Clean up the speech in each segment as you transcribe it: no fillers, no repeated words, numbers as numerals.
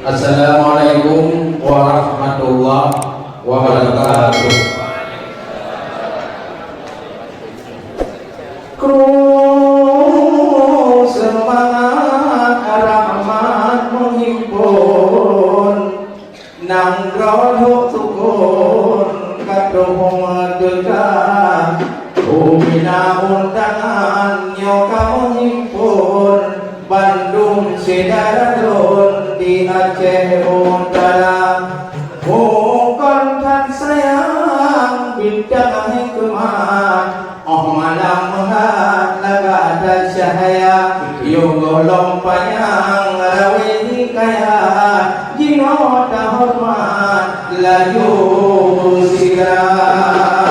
Assalamualaikum warahmatullahi wabarakatuh. Kru semangat rahmat menghimpun nang roh sukun kadoh medega bumi namun tangan nyoka menghimpun Bandung Sidaradun di Aceh Utara bukan kan sayang bidang hikmat malam menghat laga dan cahaya yung golong panjang rawi hikayat jino hormat laju sirah.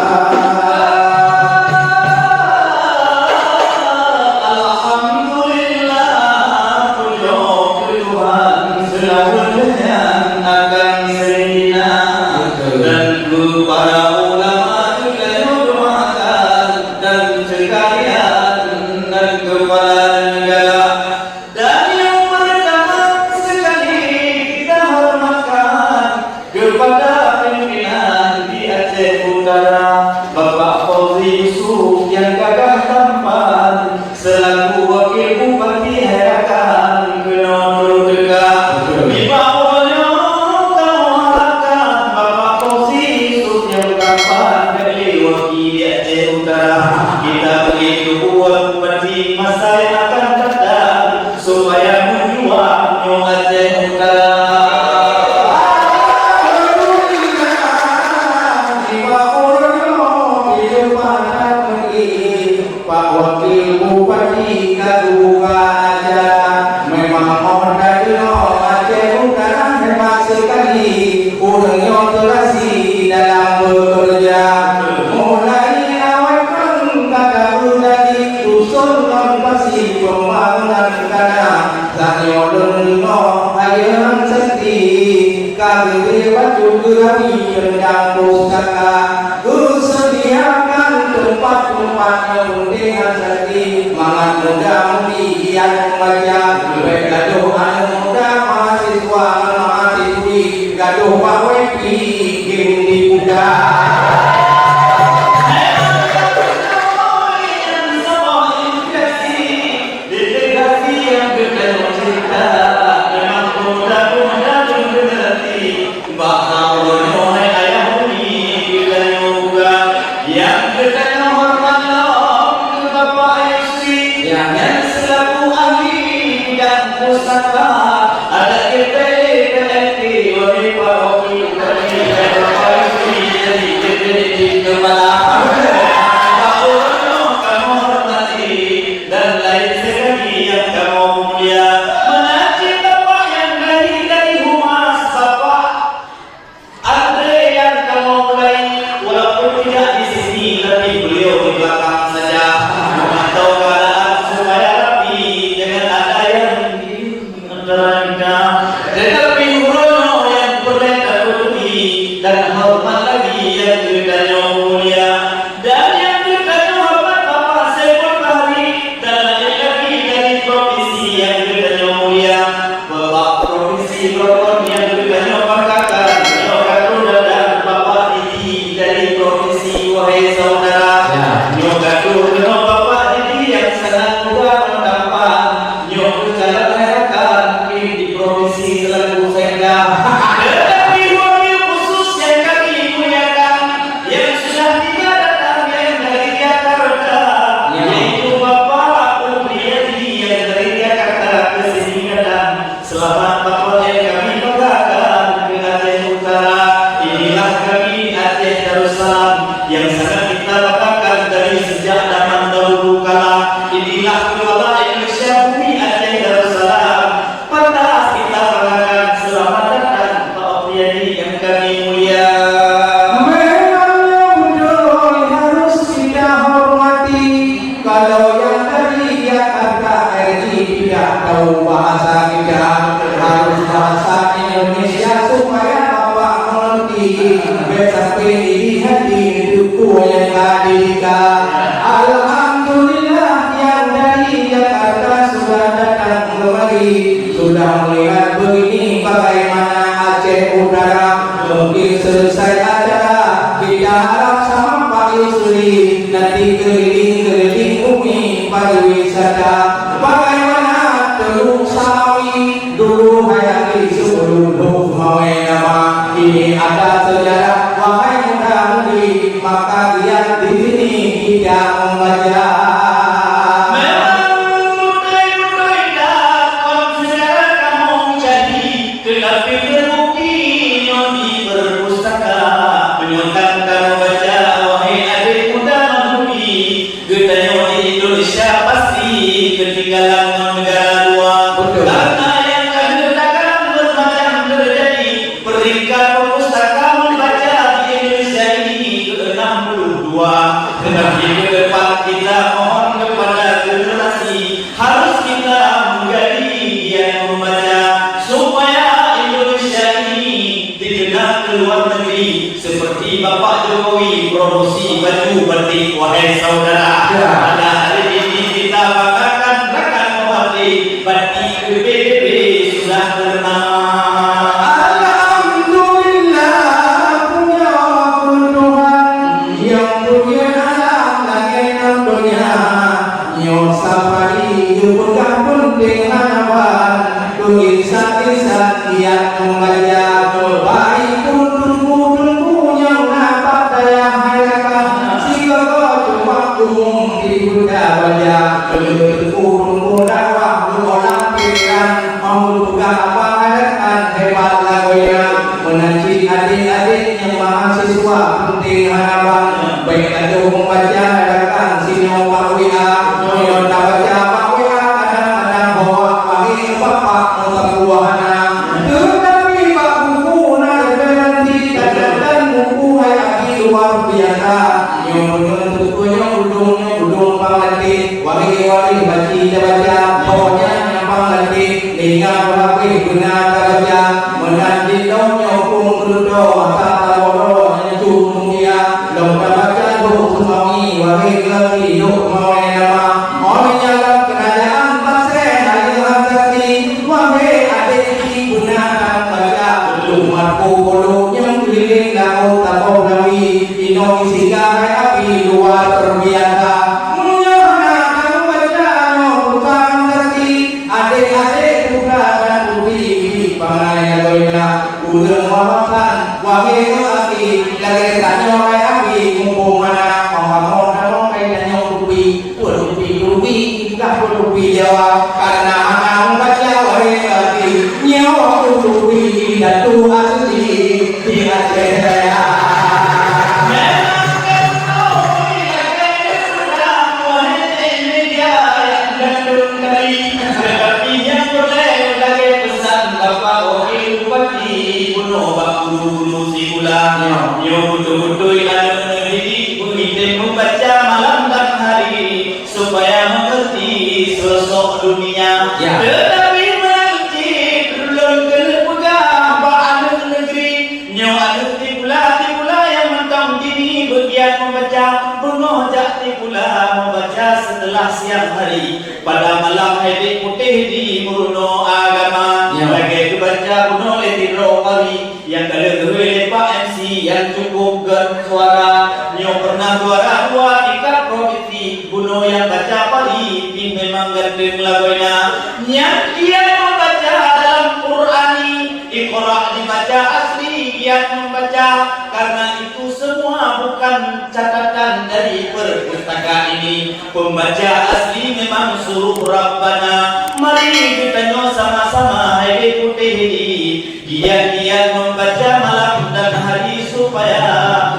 Alhamdulillah yang dari Jakarta sudah datang kemari, sudah melihat begini bagaimana selesai acara kita harap sama Pak Yusri nanti keliling-keliling bumi pariwisata. Bagaimana Teluk Sawi dulu hayati sebelum mawe nama ini ada sejarah. Wahai muda-mudi maka lihat di sini tidak membaca. Seperti Bapak Jokowi promosi baju batik. Wahai saudara, pada hari ini kita banggakan rekan membatik batik PBB sudah ternama. Alhamdulillah punya Tuhan yang punya alam langit dan dunia. Nyo safari juga pun dengan awan kisah-kisah yang membaca baik menanti adik-adik yang mahasiswa penting harapan baik ada membaca datang sini Pak WA yang tak baca Pak WA kadang-kadang bawa bagi bapak untuk buah anak tetapi Pak buku nanti kadang-kadang buku hayati luar biasa yang bentuknya udung panganti wali-wali baca bawahnya yang panganti ingat berapa benar baca menanti daunnya hukum berdoa tata waro nyanyi mulia lomba baca doa suami wali lagi doa mawai nama oleh jalan kerajaan pasir hari hati wahai adik gunakan baca lumat puluh yang keliling laut tabau nawi inoi singgah api luar terbiasa munyana kamu baca bukan ngerti adik-adik bukan putih pangannya goyna ulang wawasan wahai api lagi tanya wahai api mumpung mana paham orang kaitannya rupi kita rupi jawab karena anak membaca wahai api nyawa rupi dan Tuhan sendiri di Aceh Raya. Membaca malam dan hari supaya mengerti sosok dunia. Tetapi menanti belum kena pegang bahan negeri. Nyawa ada pula yang mentang dini bergiat membaca penuh jati pula membaca setelah siang hari pada malam hari putih di Murno agama. Lagi kebaca penuh letiro kali yang kalau gue Pak MC yang cukup suara. Nyo pernah juara dua tingkat provinsi Buno yang baca pali ini memang gandeng lagunya. Yang giat membaca dalam Qur'ani Iqra dibaca asli giat membaca karena itu semua bukan catatan dari perpustakaan ini. Pembaca asli memang suruh Rabbana. Mari kita nyo sama-sama hai putih ini giat-giat membaca malam dan hari supaya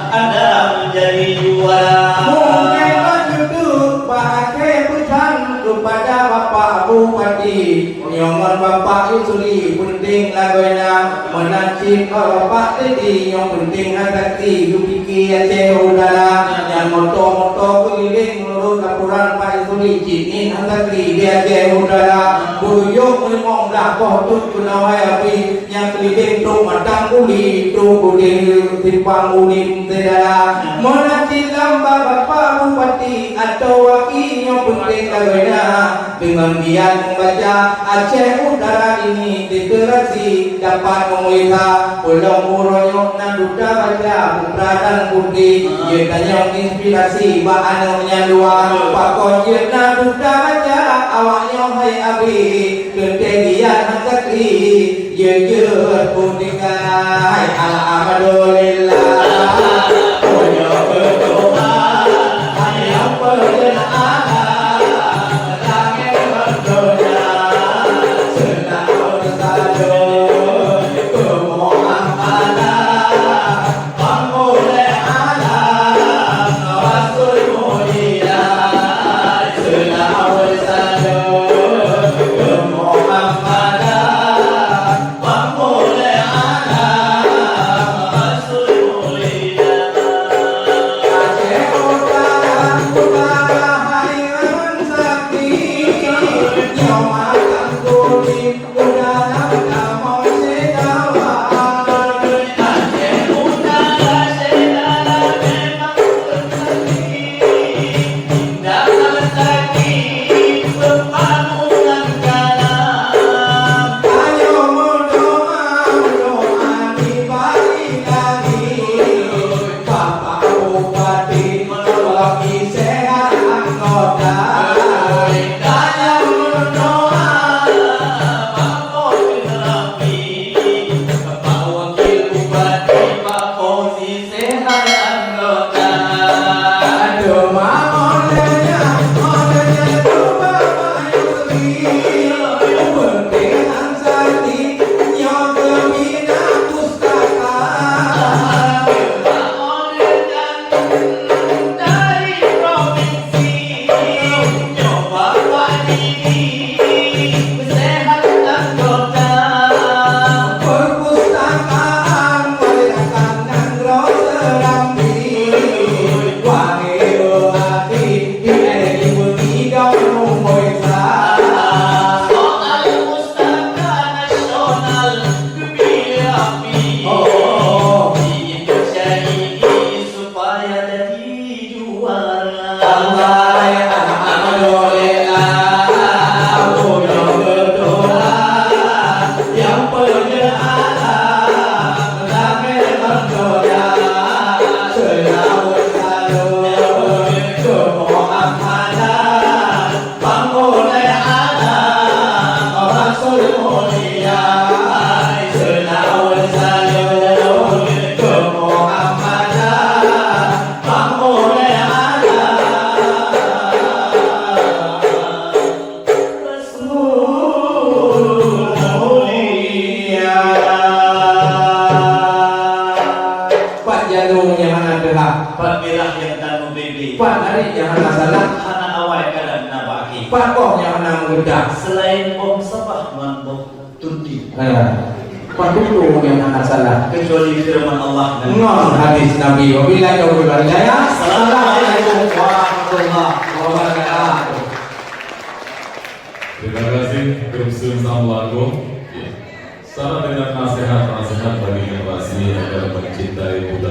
Anda menjadi juara. Mungkin duduk pakai pesan kepada Bapak Bupati Nyongon Bapak Yusri penting lagunya menanti Bapak Tedi yang penting hati dupiki Aceh udara yang moto-moto keliling menurut laporan Pak Yusri jinin hati dia Aceh udara buyuk memang dah potut kunawai api yang keliling tu matang uli tu kuding timpang ulim tedara menanti gambar Bapak Bupati atau wakil yang penting lagunya dengan giat membaca Aceh Utara ini deklarasi dapat memulihkan pulau muroyok nan duta baca putra dan putri ye tanya inspirasi bahan menyalua pakon ye nan duta baca awaknya hai abi ketegian hakri ye ye punikai alhamdulillah punya berdoa hanya berdoa selain om sabah manbok tundi Pak itu yang akan salah kecuali firman Allah dan hadis Nabi. Wabillahi taufiq wal hidayah. Assalamualaikum warahmatullahi wabarakatuh. Terima kasih Kumsun Samlaku. Syarat dengan nasihat bagi generasi agar mencintai budaya